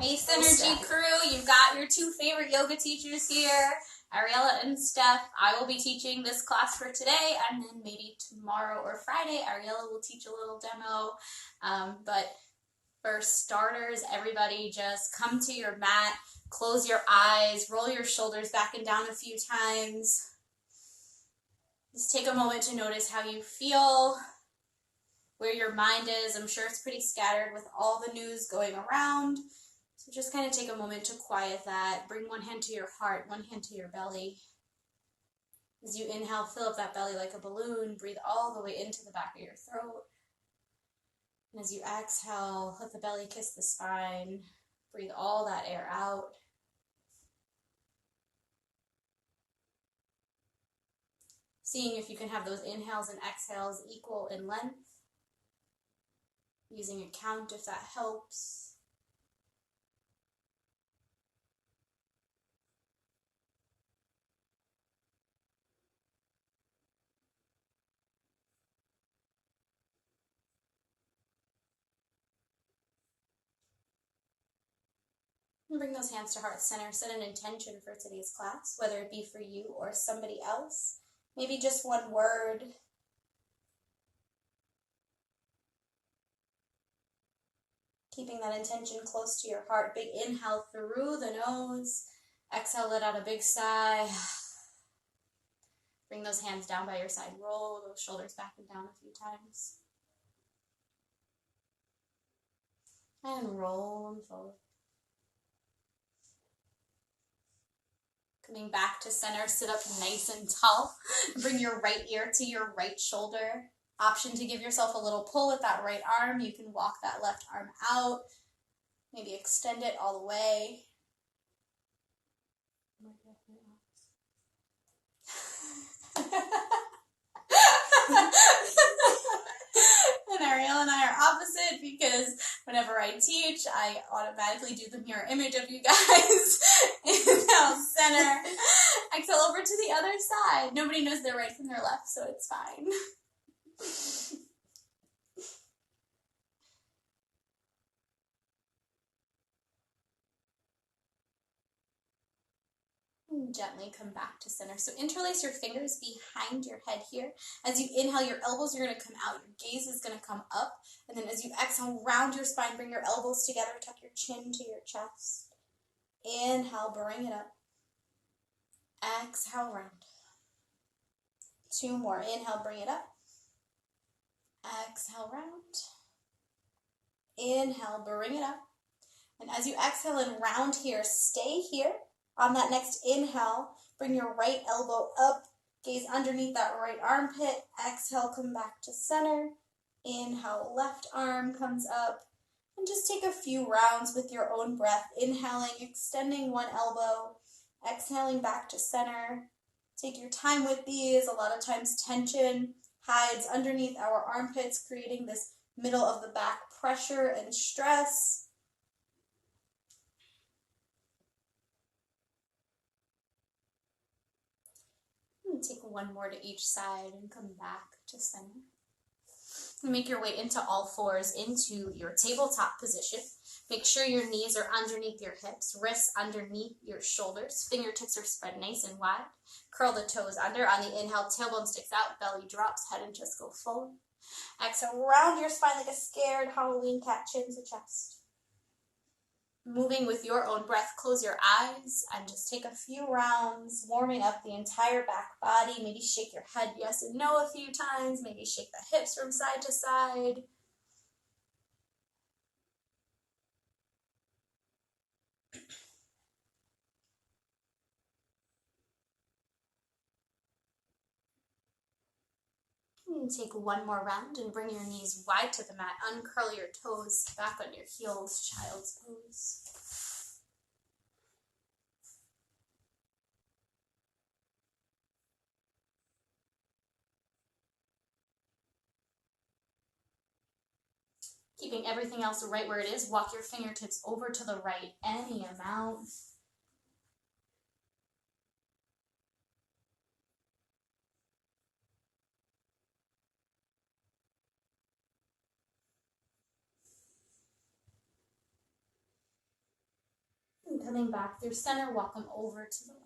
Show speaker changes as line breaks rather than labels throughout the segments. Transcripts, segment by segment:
Hey Synergy crew, you've got your two favorite yoga teachers here, Ariella and Steph. I will be teaching this class for today, and then maybe tomorrow or Friday, Ariella will teach a little demo. But for starters, everybody just come to your mat, close your eyes, roll your shoulders back and down a few times. Just take a moment to notice how you feel, where your mind is. I'm sure it's pretty scattered with all the news going around. So just kind of take a moment to quiet that. Bring one hand to your heart, one hand to your belly. As you inhale, fill up that belly like a balloon. Breathe all the way into the back of your throat. And as you exhale, let the belly kiss the spine. Breathe all that air out. Seeing if you can have those inhales and exhales equal in length. Using a count if that helps. And bring those hands to heart center. Set an intention for today's class, whether it be for you or somebody else. Maybe just one word. Keeping that intention close to your heart. Big inhale through the nose. Exhale, let out a big sigh. Bring those hands down by your side. Roll those shoulders back and down a few times. And roll them forward. Coming back to center, sit up nice and tall. Bring your right ear to your right shoulder. Option to give yourself a little pull with that right arm. You can walk that left arm out. Maybe extend it all the way. And Ariel and I are opposite because whenever I teach, I automatically do the mirror image of you guys. Inhale, center. Exhale over to the other side. Nobody knows their right from their left, so it's fine. And gently come back to center. So interlace your fingers behind your head here. As you inhale, your elbows are going to come out. Your gaze is going to come up. And then as you exhale, round your spine. Bring your elbows together. Tuck your chin to your chest. Inhale, bring it up. Exhale, round. Two more. Inhale, bring it up. Exhale, round. Inhale, bring it up. And as you exhale and round here, stay here. On that next inhale, bring your right elbow up. Gaze underneath that right armpit. Exhale, come back to center. Inhale, left arm comes up. And just take a few rounds with your own breath. Inhaling, extending one elbow. Exhaling back to center. Take your time with these. A lot of times tension hides underneath our armpits, creating this middle of the back pressure and stress. And take one more to each side and come back to center. Make your way into all fours into your tabletop position. Make sure your knees are underneath your hips, wrists underneath your shoulders, fingertips are spread nice and wide. Curl the toes under. On the inhale, tailbone sticks out, belly drops, head and chest go forward. Exhale, round your spine like a scared Halloween cat, chin to chest. Moving with your own breath, close your eyes and just take a few rounds, warming up the entire back body. Maybe shake your head yes and no a few times. Maybe shake the hips from side to side. And take one more round and bring your knees wide to the mat. Uncurl your toes back on your heels, child's pose. Keeping everything else right where it is, walk your fingertips over to the right, any amount. And coming back through center, walk them over to the left.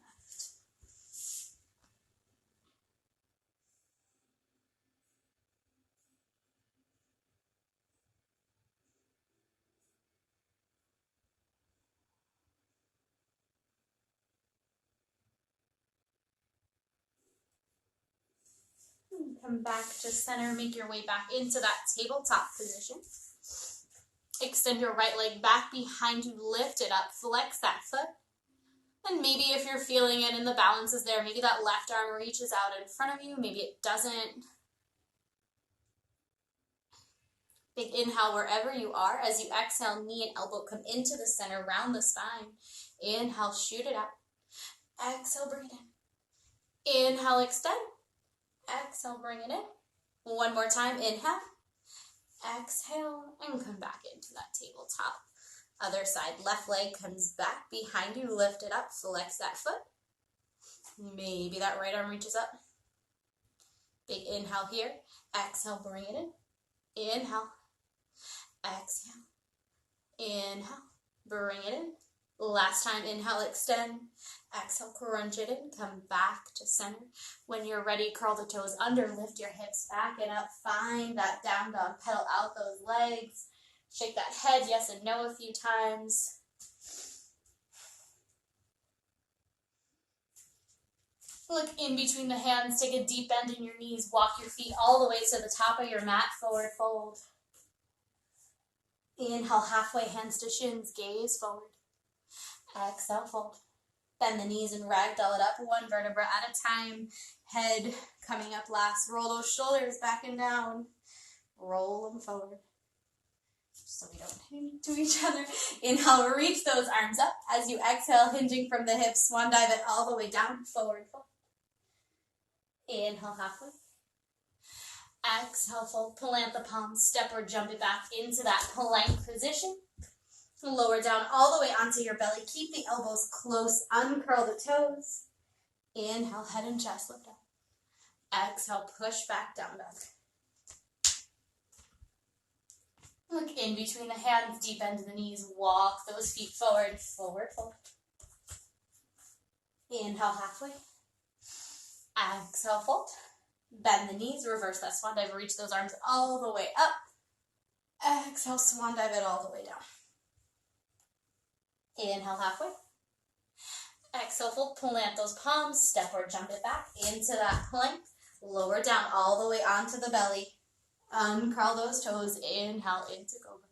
And come back to center, make your way back into that tabletop position. Extend your right leg back behind you, lift it up, flex that foot. And maybe if you're feeling it and the balance is there, maybe that left arm reaches out in front of you, maybe it doesn't. Big inhale wherever you are. As you exhale, knee and elbow come into the center, round the spine. Inhale, shoot it out. Exhale, bring it in. Inhale, extend. Exhale, bring it in. One more time, inhale. Exhale, and come back into that tabletop. Other side, left leg comes back behind you, lift it up, flex that foot. Maybe that right arm reaches up. Big inhale here. Exhale, bring it in. Inhale. Exhale. Inhale. Bring it in. Last time, inhale, extend. Exhale, crunch it in. Come back to center. When you're ready, curl the toes under. Lift your hips back and up. Find that down dog. Pedal out those legs. Shake that head yes and no a few times. Look in between the hands. Take a deep bend in your knees. Walk your feet all the way to the top of your mat. Forward fold. Inhale, halfway, hands to shins. Gaze forward. Exhale, fold. Bend the knees and ragdoll it up. One vertebra at a time. Head coming up last. Roll those shoulders back and down. Roll them forward. So we don't hang to each other. Inhale, reach those arms up. As you exhale, hinging from the hips, swan dive it all the way down, forward fold. Inhale, halfway. Exhale, fold, plant the palms, step or jump it back into that plank position. Lower down all the way onto your belly. Keep the elbows close, uncurl the toes. Inhale, head and chest lift up. Exhale, push back down dog. Look in between the hands, deep into the knees. Walk those feet forward, forward fold. Inhale, halfway. Exhale, fold. Bend the knees, reverse that swan dive. Reach those arms all the way up. Exhale, swan dive it all the way down. Inhale, halfway. Exhale, fold. Plant those palms. Step or jump it back into that plank. Lower down all the way onto the belly. Uncurl those toes. Inhale into cobra.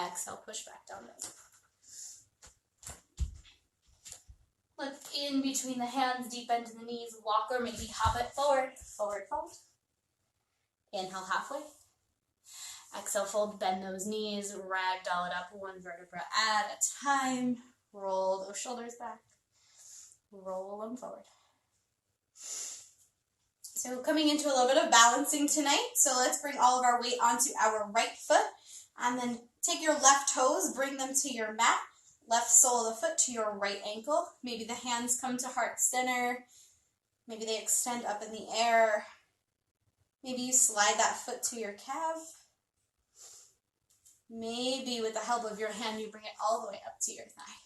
Exhale, push back down dog. Look in between the hands, deep into the knees. Walk or maybe hop it forward. Forward fold. Inhale, halfway. Exhale, fold. Bend those knees. Ragdoll it up one vertebra at a time. Roll those shoulders back. Roll them forward. So coming into a little bit of balancing tonight. So let's bring all of our weight onto our right foot. And then take your left toes, bring them to your mat. Left sole of the foot to your right ankle. Maybe the hands come to heart center. Maybe they extend up in the air. Maybe you slide that foot to your calf. Maybe with the help of your hand, you bring it all the way up to your thigh.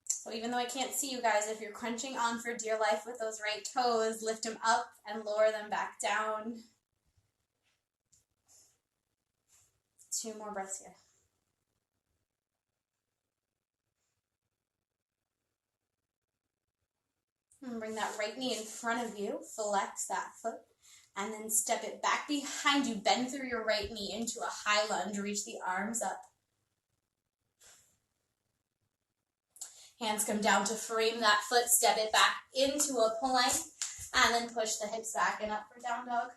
So even though I can't see you guys, if you're crunching on for dear life with those right toes, lift them up and lower them back down. 2 more breaths here. And bring that right knee in front of you. Flex that foot. And then step it back behind you. Bend through your right knee into a high lunge. Reach the arms up. Hands come down to frame that foot. Step it back into a plank. And then push the hips back and up for down dog.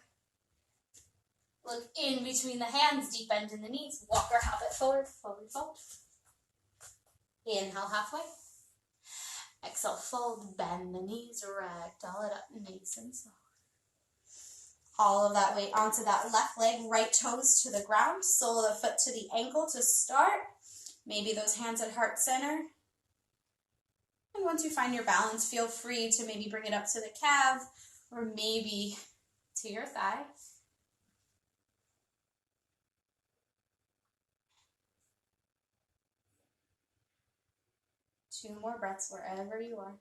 Look in between the hands, deep bend in the knees. Walk or hop it forward, forward fold. Inhale, halfway. Exhale, fold, bend the knees, ragdoll it up, nice and slow. All of that weight onto that left leg, right toes to the ground, sole of the foot to the ankle to start. Maybe those hands at heart center. And once you find your balance, feel free to maybe bring it up to the calf or maybe to your thigh. 2 more breaths wherever you are.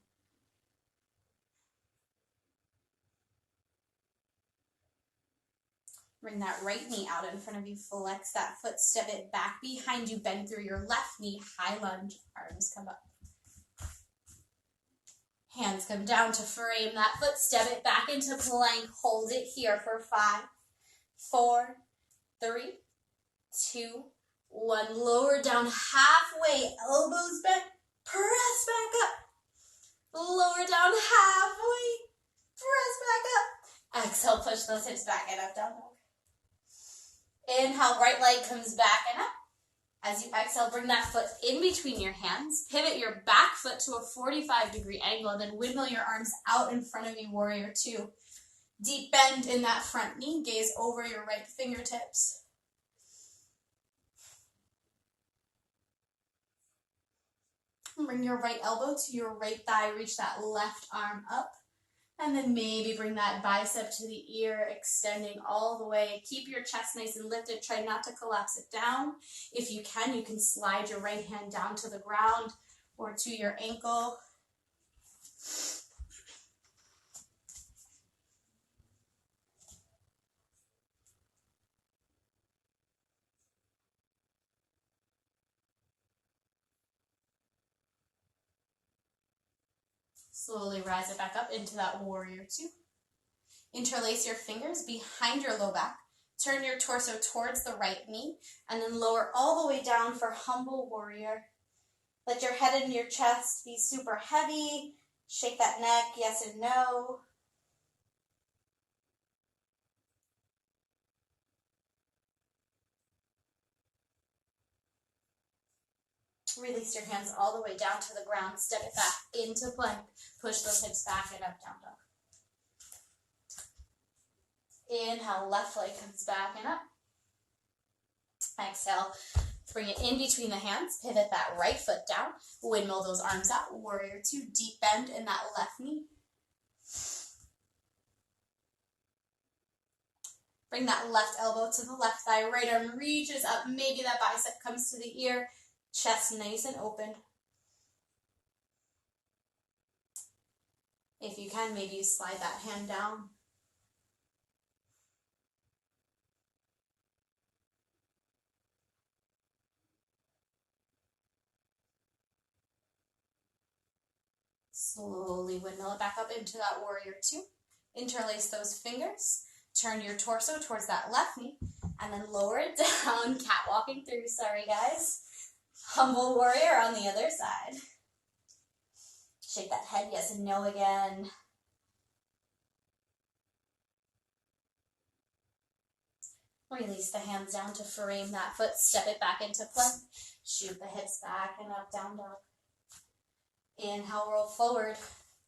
Bring that right knee out in front of you. Flex that foot, step it back behind you, bend through your left knee, high lunge, arms come up. Hands come down to frame that foot, step it back into plank, hold it here for 5, 4, 3, 2, 1. Lower down halfway, elbows bent, press back up. Lower down halfway, press back up. Exhale, push those hips back and up, down dog. Inhale, right leg comes back and up. As you exhale, bring that foot in between your hands. Pivot your back foot to a 45-degree angle, then windmill your arms out in front of you, warrior 2. Deep bend in that front knee, gaze over your right fingertips. Bring your right elbow to your right thigh, reach that left arm up. And then maybe bring that bicep to the ear, extending all the way. Keep your chest nice and lifted. Try not to collapse it down. If you can slide your right hand down to the ground or to your ankle. Slowly rise it back up into that warrior 2. Interlace your fingers behind your low back. Turn your torso towards the right knee, and then lower all the way down for humble warrior. Let your head and your chest be super heavy. Shake that neck, yes and no. Release your hands all the way down to the ground. Step it back into plank. Push those hips back and up, down dog. Inhale, left leg comes back and up. Exhale, bring it in between the hands. Pivot that right foot down. Windmill those arms out. Warrior 2, deep bend in that left knee. Bring that left elbow to the left thigh. Right arm reaches up. Maybe that bicep comes to the ear. Chest nice and open. If you can, maybe you slide that hand down. Slowly windmill it back up into that warrior 2. Interlace those fingers. Turn your torso towards that left knee. And then lower it down. Cat walking through. Sorry, guys. Humble warrior on the other side. Shake that head, yes and no again. Release the hands down to frame that foot. Step it back into plank. Shoot the hips back and up, down dog. Inhale, roll forward.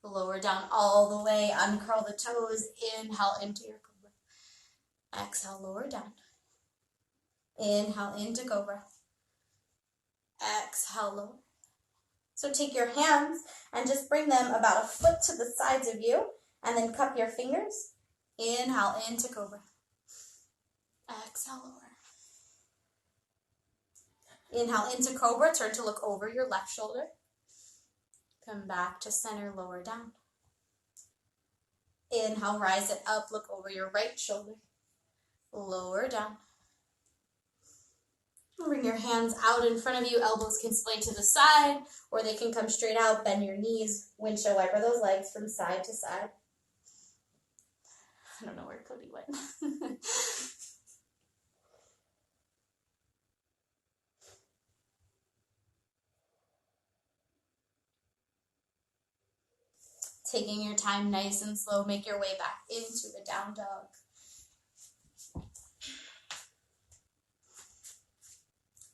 Lower down all the way. Uncurl the toes. Inhale into your cobra. Exhale, lower down. Inhale into cobra. Exhale, lower. So take your hands and just bring them about a foot to the sides of you, and then cup your fingers. Inhale into cobra. Exhale, lower. Inhale into cobra. Turn to look over your left shoulder. Come back to center, lower down. Inhale, rise it up, look over your right shoulder. Lower down. Bring your hands out in front of you. Elbows can splay to the side, or they can come straight out. Bend your knees. Windshield wiper those legs from side to side. I don't know where Cody went. Taking your time nice and slow, make your way back into a down dog.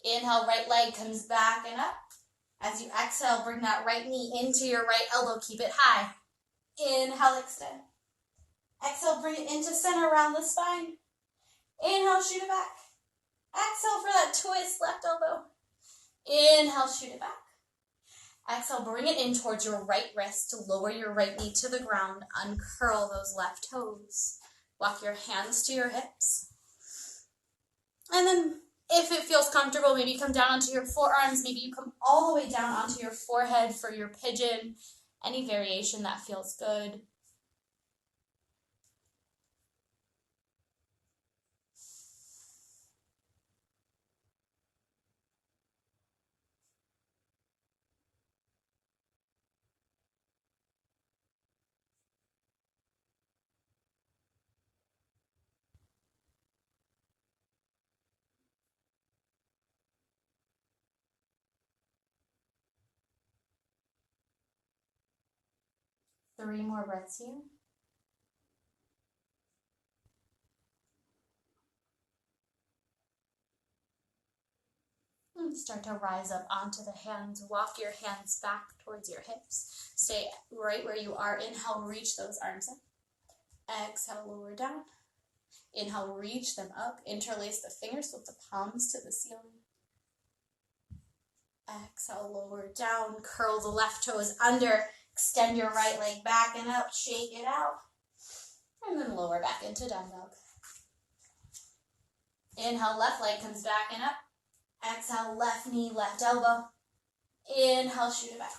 Inhale, right leg comes back and up. As you exhale, bring that right knee into your right elbow. Keep it high. Inhale, extend. Exhale, bring it into center around the spine. Inhale, shoot it back. Exhale for that twist, left elbow. Inhale, shoot it back. Exhale, bring it in towards your right wrist to lower your right knee to the ground. Uncurl those left toes. Walk your hands to your hips. And then If it feels comfortable, maybe come down onto your forearms. Maybe you come all the way down onto your forehead for your pigeon. Any variation that feels good. Three more breaths here. And start to rise up onto the hands. Walk your hands back towards your hips. Stay right where you are. Inhale, reach those arms up. Exhale, lower down. Inhale, reach them up. Interlace the fingers with the palms to the ceiling. Exhale, lower down. Curl the left toes under. Extend your right leg back and up. Shake it out. And then lower back into down dog. Inhale, left leg comes back and up. Exhale, left knee, left elbow. Inhale, shoot it back.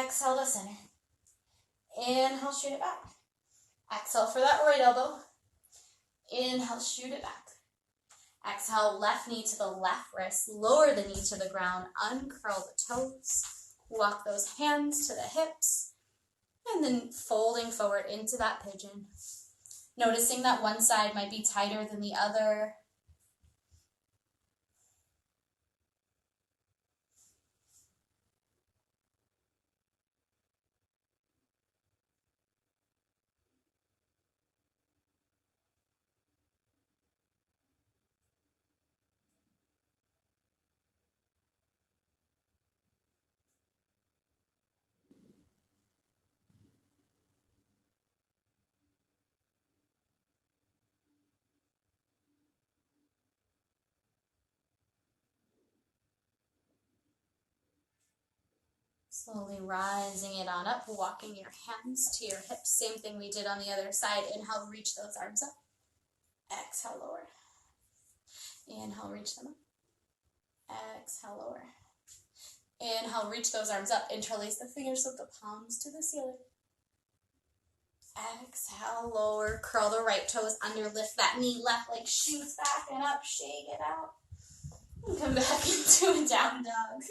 Exhale to center. Inhale, shoot it back. Exhale for that right elbow. Inhale, shoot it back. Exhale, left knee to the left wrist. Lower the knee to the ground. Uncurl the toes. Walk those hands to the hips. And then folding forward into that pigeon. Noticing that one side might be tighter than the other. Slowly rising it on up, walking your hands to your hips. Same thing we did on the other side. Inhale, reach those arms up. Exhale, lower. Inhale, reach them up. Exhale, lower. Inhale, reach those arms up. Interlace the fingers with the palms to the ceiling. Exhale, lower. Curl the right toes under. Lift that knee. Left leg shoots back and up. Shake it out. And come back into a down dog.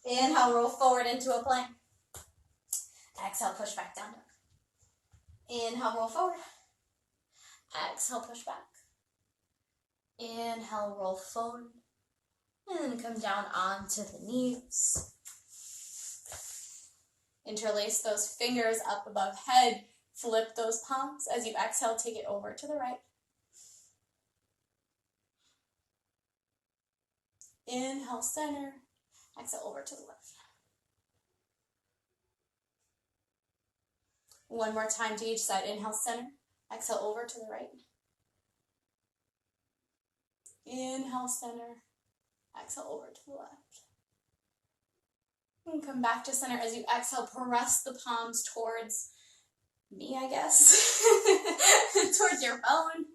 Inhale, roll forward into a plank. Exhale, push back down dog. Inhale, roll forward. Exhale, push back. Inhale, roll forward. And then come down onto the knees. Interlace those fingers up above head. Flip those palms. As you exhale, take it over to the right. Inhale, center. Exhale, over to the left. One more time to each side. Inhale, center. Exhale, over to the right. Inhale, center. Exhale, over to the left. And come back to center. As you exhale, press the palms towards me, I guess. Towards your bone.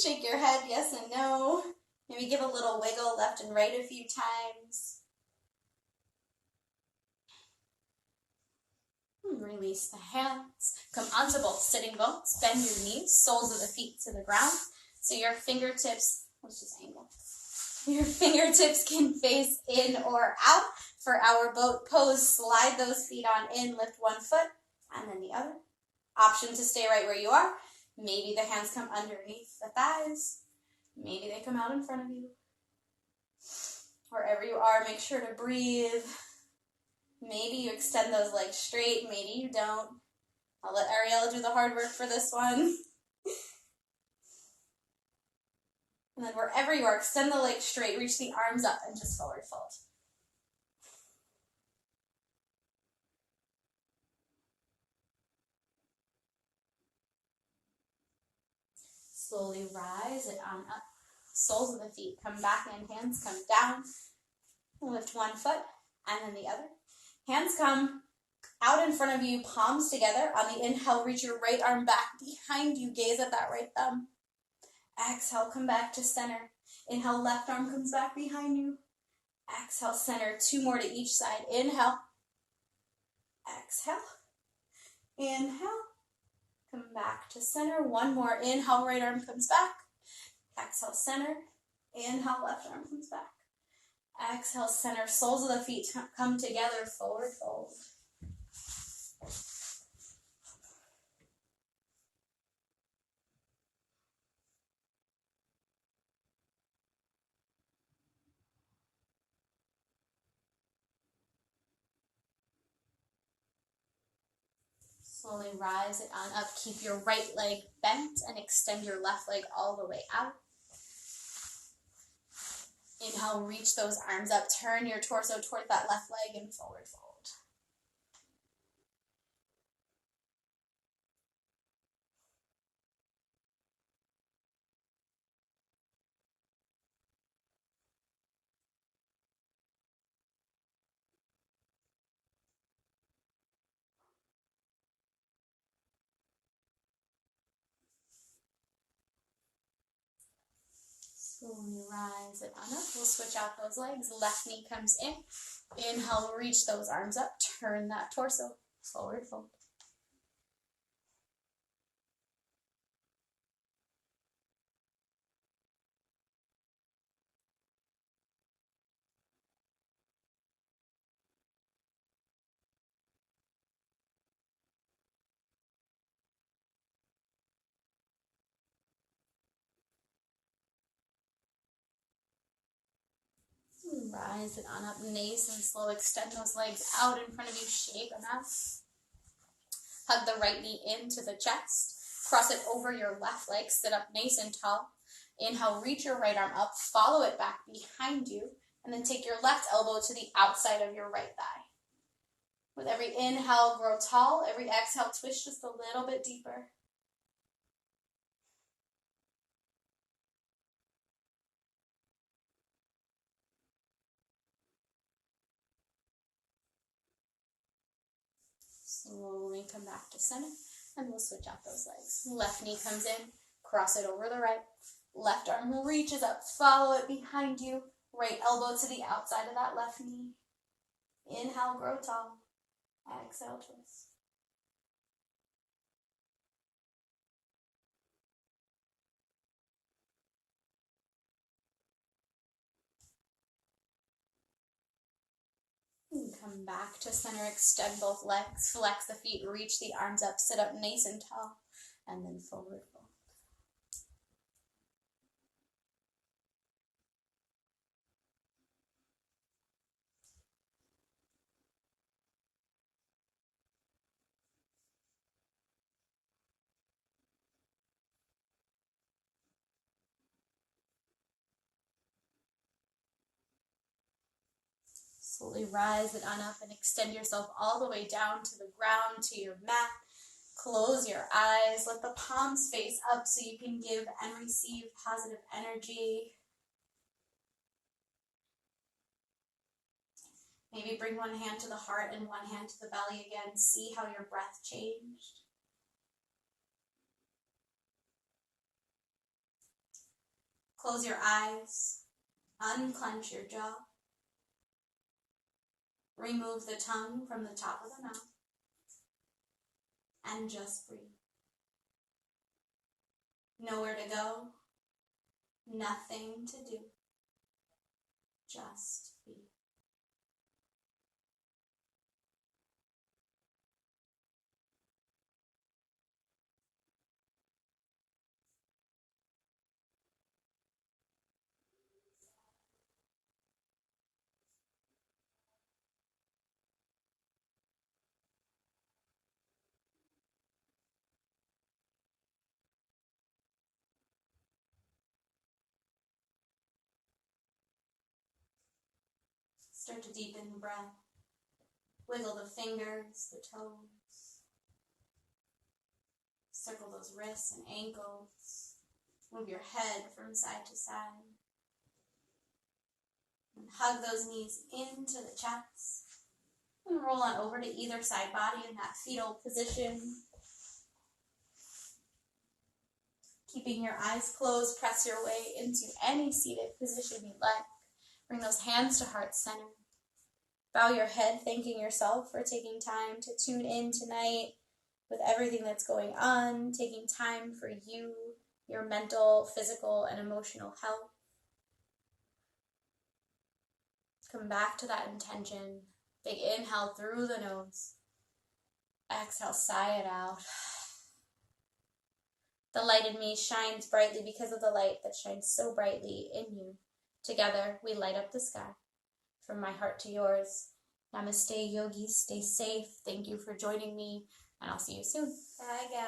Shake your head, yes and no. Maybe give a little wiggle left and right a few times. Release the hands. Come onto both sitting bones. Bend your knees, soles of the feet to the ground. So your fingertips, let's just angle. Your fingertips can face in or out. For our boat pose, slide those feet on in, lift one foot, and then the other. Option to stay right where you are. Maybe the hands come underneath the thighs. Maybe they come out in front of you. Wherever you are, make sure to breathe. Maybe you extend those legs straight, maybe you don't. I'll let Ariella do the hard work for this one. And then wherever you are, extend the legs straight, reach the arms up, and just forward fold. Slowly rise it on up. Soles of the feet come back in, hands come down. Lift one foot, and then the other. Hands come out in front of you, palms together. On the inhale, reach your right arm back behind you. Gaze at that right thumb. Exhale, come back to center. Inhale, left arm comes back behind you. Exhale, center. 2 more to each side. Inhale. Exhale. Inhale. Come back to center. 1 more. Inhale, right arm comes back. Exhale, center. Inhale, left arm comes back. Exhale, center. Soles of the feet come together. Forward fold. Slowly rise it on up. Keep your right leg bent and extend your left leg all the way out. Inhale, reach those arms up. Turn your torso toward that left leg and forward fold. Slowly rise it on up. We'll switch out those legs. Left knee comes in. Inhale, reach those arms up. Turn that torso. Forward fold. Rise it on up, nice and slow. Extend those legs out in front of you. Shake them out. Hug the right knee into the chest. Cross it over your left leg. Sit up nice and tall. Inhale, reach your right arm up. Follow it back behind you. And then take your left elbow to the outside of your right thigh. With every inhale, grow tall. Every exhale, twist just a little bit deeper. Slowly come back to center, and we'll switch out those legs. Left knee comes in, cross it over the right. Left arm reaches up, follow it behind you. Right elbow to the outside of that left knee. Inhale, grow tall. Exhale, twist. And come back to center, extend both legs, flex the feet, reach the arms up, sit up nice and tall, and then forward fold. Slowly rise it on up and extend yourself all the way down to the ground, to your mat. Close your eyes. Let the palms face up so you can give and receive positive energy. Maybe bring one hand to the heart and one hand to the belly again. See how your breath changed. Close your eyes. Unclench your jaw. Remove the tongue from the top of the mouth. And just breathe. Nowhere to go. Nothing to do. Just be. Start to deepen the breath. Wiggle the fingers, the toes. Circle those wrists and ankles. Move your head from side to side. And hug those knees into the chest. And roll on over to either side body in that fetal position. Keeping your eyes closed, press your way into any seated position you like. Bring those hands to heart center. Bow your head, thanking yourself for taking time to tune in tonight with everything that's going on, taking time for you, your mental, physical, and emotional health. Come back to that intention. Big inhale through the nose. Exhale, sigh it out. The light in me shines brightly because of the light that shines so brightly in you. Together, we light up the sky. From my heart to yours. Namaste, yogis. Stay safe. Thank you for joining me, and I'll see you soon. Bye, guys.